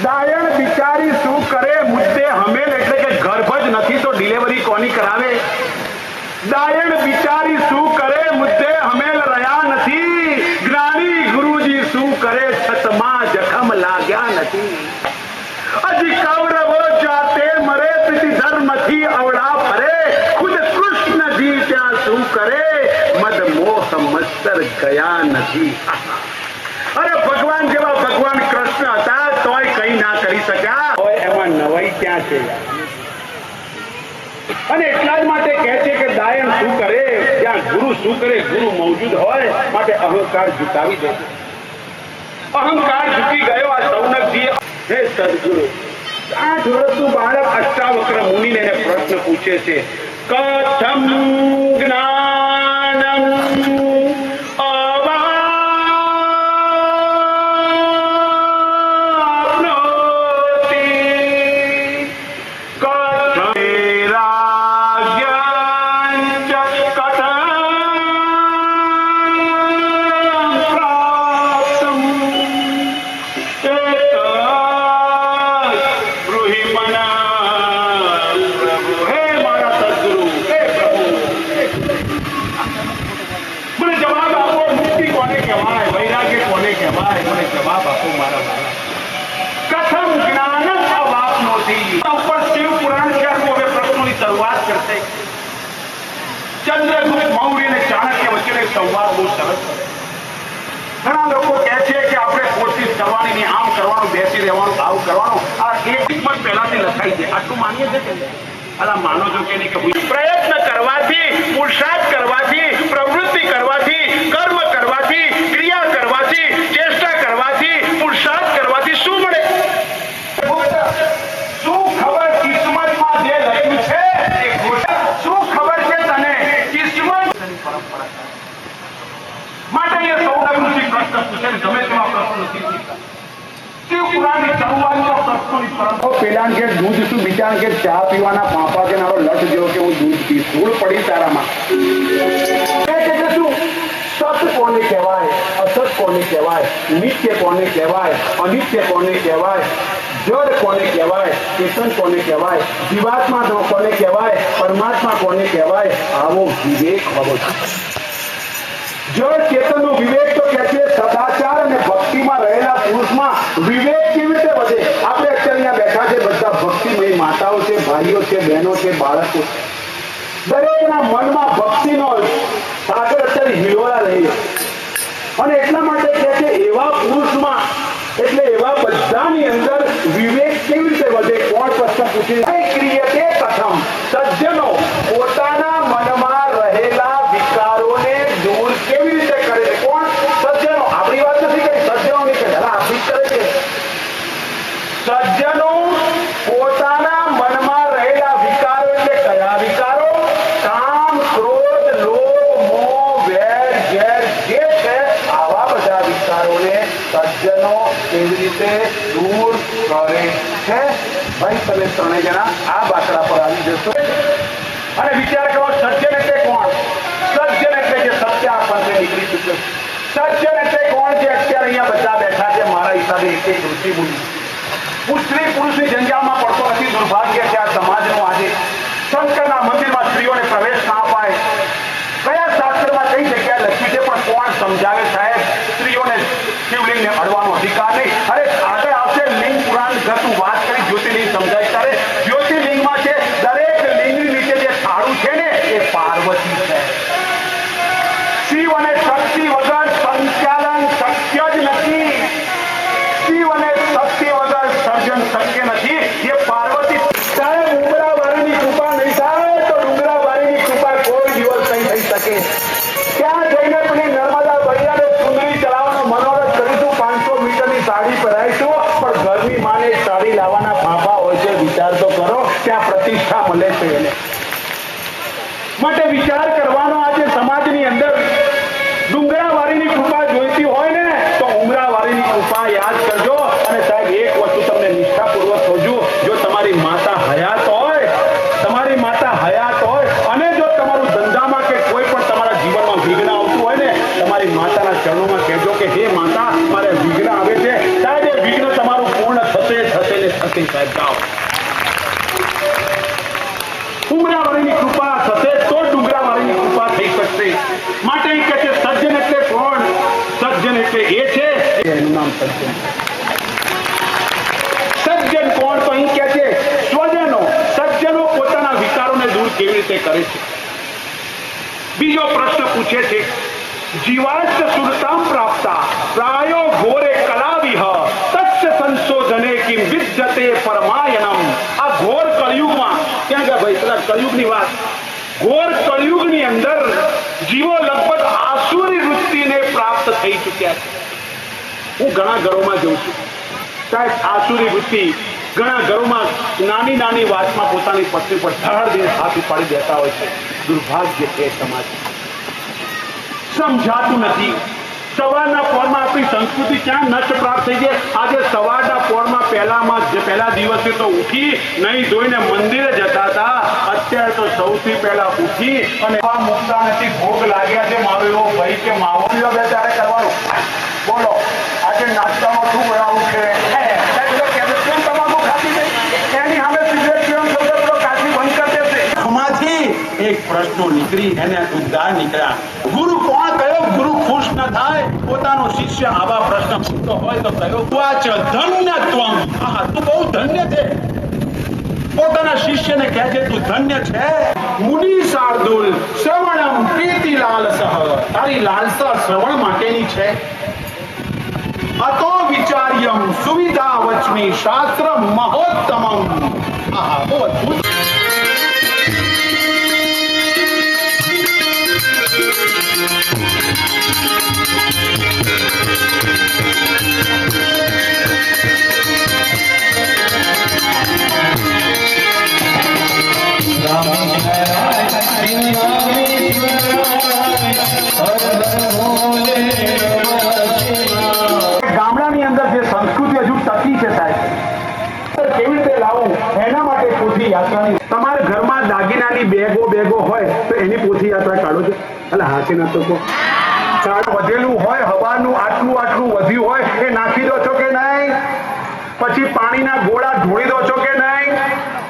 દાયણ બિચારી શું કરે મુદ્દે હમેલ એટલે કે ગર્ભ જ નથી તો ડિલિવરી કોની કરાવે? દાયણ બિચારી શું કરે મુદ્દે હમેલ રહ્યા નથી, જ્ઞાની ગુરુજી શું કરે છતમાં જખમ લાગ્યા નથી. હજી કૌરવો જાતે મરે પીતી ધર્મથી અવળા ફરે, ખુદ કૃષ્ણજી ત્યાં શું કરે મદ મોહ મસ્તર ગયા નથી. અરે ભગવાન જેવા ભગવાન કૃષ્ણ હતા તોય કઈ ના કરી શક્યા હોય, એમાં નવાઈ ક્યાં છે? અને એટલા જ માટે કહે છે કે દાયણ શું કરે ત્યાં ગુરુ શું કરે, ગુરુ મૌજૂદ હોય માટે અહંકાર ઝુકાવી દે. અહંકાર ઝૂકી ગયો આ સૌનકજી. હે સદગુરુ, 8 વર્ષનું બાળક અષ્ટાવક્ર મુનિને એને પ્રશ્ન પૂછે છે, કથમ જ્ઞાનમ ચંદ્રગુપ્ત મૌર્ય અને ચાણક્ય વચ્ચે સંવાદ બહુ સરસ છે. ઘણા લોકો કહે છે કે આપણે કોશિશ કરવાની નહીં, આમ કરવાનું, બેસી રહેવાનું, આવું કરવાનું. આ એક કિસ્મત પહેલાથી લખાઈ છે. આટલું માનીએ છે કે અલા માનો છો કે નહીં કે પ્રયત્ન કરવાથી, પુરુષાર્થ કરવાથી, પ્રવૃત્તિ કરવાથી, કર્મ કરવાથી, ક્રિયા કરવાથી, ચેષ્ટા કરવાથી, પુરુષાર્થ કરવાથી શું મળે? શું ખબર કિસ્મતમાં જે લખ્યું છે એ ખોટા? શું ખબર છે તને કિસ્મત પરંપરા માટે એ સૌનકજી પ્રશ્ન પૂછે, ગમે તેવા પ્રશ્નો નથી પૂછતા. શિવ પુરાણની શરૂઆતમાં પ્રશ્નોની પરંપરા. પેલાને કે દૂધ શું, બીજાને કે ચા પીવાના પાપા કે નારો લટ જેવો કે હું દૂધ પીશ, ધૂળ પડી તારામાં. સત કોને કહેવાય, અસત કોને કહેવાય, નિત્ય કોને કહેવાય, અનિત્ય કોને કહેવાય, જડ કોને કહેવાય, ચેતન કોને કહેવાય, જીવાત્મા કોને કહેવાય, પરમાત્મા કોને કહેવાય, આવો વિવેક હોવો જોઈએ. જડ ચેતનનો વિવેક તો કે છે સદાચાર અને ભક્તિમાં રહેલા પુરુષમાં વિવેક કેવી રીતે વધે? આપણે અત્યારે અહીંયા બેઠા છે, બધા ભક્તિમય માતાઓ છે, ભાઈઓ છે, બહેનો છે, બાળકો, દરેકના મનમાં ભક્તિનો સાગર અત્યારે હિલોળા રહી. અને એટલા માટે કહે છે એવા પુરુષમાં, એટલે એવા બધાની અંદર વિવેક કેવી રીતે વધે? કોણ પ્રશ્ન પૂછે? ક્રિયતે કથમ, સજ્જનો પોતાના મનમાં રહેલા વિકારોને દૂર કેવી રીતે કરે છે? કોણ? સજ્જનો. આપણી વાત નથી કરી, સજ્જનો ની કરી, આપણી કરે છે. સજ્જનો પોતાના મનમાં રહેલા વિકારો એટલે કયા વિકારો? કામ, ક્રોધ, લોભ, મોહ, વેર, ઝેર જે છે આવા બધા વિકારોને સજ્જનો કેવી રીતે દૂર કરે છે? ભાઈ તમે ત્રણેય જણા આ બાકડા પર આવી જશો અને વિચાર કરો, સજ્જન એટલે કોણ? સજ્જન એટલે જે સત્ય આપણને નીકળી ચૂક્યો. સજ્જન એટલે કોણ? જે અત્યારે અહીંયા બધા બેઠા છે મારા હિસાબે એક ઋષિ મુનિ. સ્ત્રી પુરુષની જંજાળમાં પડતો નથી. દુર્ભાગ્ય છે આ સમાજનું. આજે શંકરના મંદિરમાં સ્ત્રીઓને પ્રવેશ ના અપાય. કયા શાસ્ત્રમાં કઈ જગ્યાએ લખ્યું છે? પણ કોણ સમજાવે સાહેબ? સ્ત્રીઓને શિવલિંગને અડવાનો અધિકાર નહીં. અરે આગળ આવશે લિંગ પુરાણ ગતું વાત કરી, જ્યોતિર્લિંગ સમજાય ત્યારે જ્યોતિર્લિંગમાં છે દરેક લિંગની નીચે જે થાળું છે ને એ પાર્વતી છે. શિવ અને શક્તિ વગર સંચાલન શક્ય જ નથી. શિવ અને શક્તિ વગર સર્જન શક્ય નથી. એ પાર્વતી સાહેબ ડુંગરાવાળીની કૃપા નહીં થાય તો ડુંગરાવાળીની કૃપા કોઈ દિવસ નહીં થઈ શકે. ત્યાં જઈને પેલી નર્મદા બૈયાને ચુંદડી ચલાવવાનો મનોરથ કરીશું, 500 મીટરની સાડી પહેરાઈશું, પણ ઘરની માને સાડી લાવવાના ફાંફા હોય છે. વિચાર તો કરો, ત્યાં પ્રતિષ્ઠા મળે છે એને માટે વિચાર કરવાનો. આજે સમાજની અંદર ડુંગરાવાળીની કૃપા જોઈતી હોય ને તો ઉમરાવાળીની કૃપા યાદ કરજો. અને સાહેબ એક વસ્તુ તમને નિષ્ઠાપૂર્વક કહું, જો તમારી માતા હયાત હોય, તમારી માતા હયાત હોય અને જો તમારું ધંધામાં કે કોઈ પણ તમારા જીવનમાં વિઘ્ન આવતું હોય ને, તમારી માતાના ચરણોમાં કહેજો કે હે માતા મારે વિઘ્ન આવે છે. સાહેબ એ વિઘ્ન તમારું પૂર્ણ થશે નથી સાહેબ, જાઓ. ઉમરાવાળીની કૃપા થશે તો ડુંગરાવાળીની કૃપા થઈ શકશે. માટે એ કહે છે સજ્જન એટલે કોણ? સજ્જન એટલે એ છે, એનું નામ સજ્જન. સજ્જન કોણ? તો અહીં કહે છે સ્વજનો. સજ્જનો પોતાના વિચારોને દૂર કેવી રીતે કરે છે? બીજો પ્રશ્ન પૂછે છે, જીવાશ્ચ સુરતામ પ્રાપ્તા પ્રાયો ઘોરે કલાવિહ તસ્ય સંશોધને કિમ વિદ્યતે પરમાયનમ. આ ઘોર કળિયુગમાં, ક્યાં ગયા ભાઈ પેલા કળિયુગની વાત? ઘોર કળિયુગની અંદર જીવો લગભગ આસુરી વૃત્તિને પ્રાપ્ત થઈ ચૂક્યા છે. હું ઘણા ઘરોમાં જોઉં છું સાહેબ, આસુરી વૃત્તિ ઘણા ઘરોમાં નાની નાની વાતમાં પોતાની પત્ની પર ધડ દઈને હાથ ઉપાડી દેતા હોય છે. દુર્ભાગ્ય છે સમાજ, સમજાતું નથી. સવારના પોરમાં આપણી સંસ્કૃતિ ક્યાં નષ્ટ પ્રાપ્ત થઈ ગઈ. આજે સવારના પોરમાં પહેલા દિવસે તો ઉઠી નહીં ધોઈને મંદિરે જતા હતા. અત્યારે તો સૌથી પહેલા ઉઠી અને મુકતા નથી. ભોગ લાગ્યા છે, મારો એવો ભાઈ કે માવો બે ત્યારે કરવાનું. બોલો આજે નાસ્તામાં શું બનાવવું છે? એક પ્રશ્નો નીકળી, એને ઉદ્ધાર નીકળ્યા. ગુરુ કોણ કયો? ગુરુ ખુશ ન થાય પોતાનો શિષ્ય આવા પ્રશ્ન પૂછતો હોય તો કયો? વાચ ધન્યત્વમ. હા, તું બહુ ધન્ય છે. પોતાના શિષ્યને કહે છે તું ધન્ય છે. મુનિ શાર્દુલ શ્રવણમ પ્રીતિ લાલસઃ. તારી લાલસા શ્રવણ માટેની છે. અતો વિચાર્યમ સુવિધા વચમી શાસ્ત્ર મહોત્તમમ. આહા, બહુ અદ્ભુત. ગામડાની અંદર જે સંસ્કૃતિ હજુ ટકી છે સાહેબ, કેવી રીતે લાવવું એના માટે પોથી યાત્રાની. તમારા ઘરમાં દાગીનાની બેગો હોય તો એની પોથી યાત્રા કાઢો છો? એટલે હાથે ના તો વધેલું હોય, હવાનું આટલું વધ્યું હોય એ નાખી દો છો કે નહીં? પછી પાણીના ગોળા ઢોળી દો છો કે નહીં?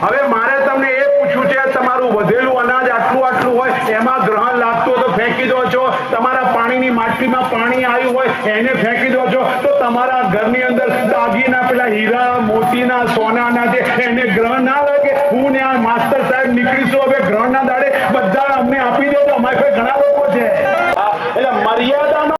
હવે મારે તમને એ પૂછવું છે, તમારું વધેલું અનાજ આટલું હોય એમાં ગ્રહણ લાગતું હોય તો ફેંકી દો છો? તમારા પાણીની માટલીમાં પાણી આવ્યું હોય એને ફેંકી દો છો? તો તમારા ઘરની અંદર દાગીના પેલા હીરા મોતીના સોનાના છે એને ગ્રહણ ના લાગે? હું ને આ માસ્ટર સાહેબ નીકળીશું હવે ગ્રહણના દાડે બધા અમને આપી દે તો અમારે ઘણા લોકો છે. એટલે મર્યાદાનો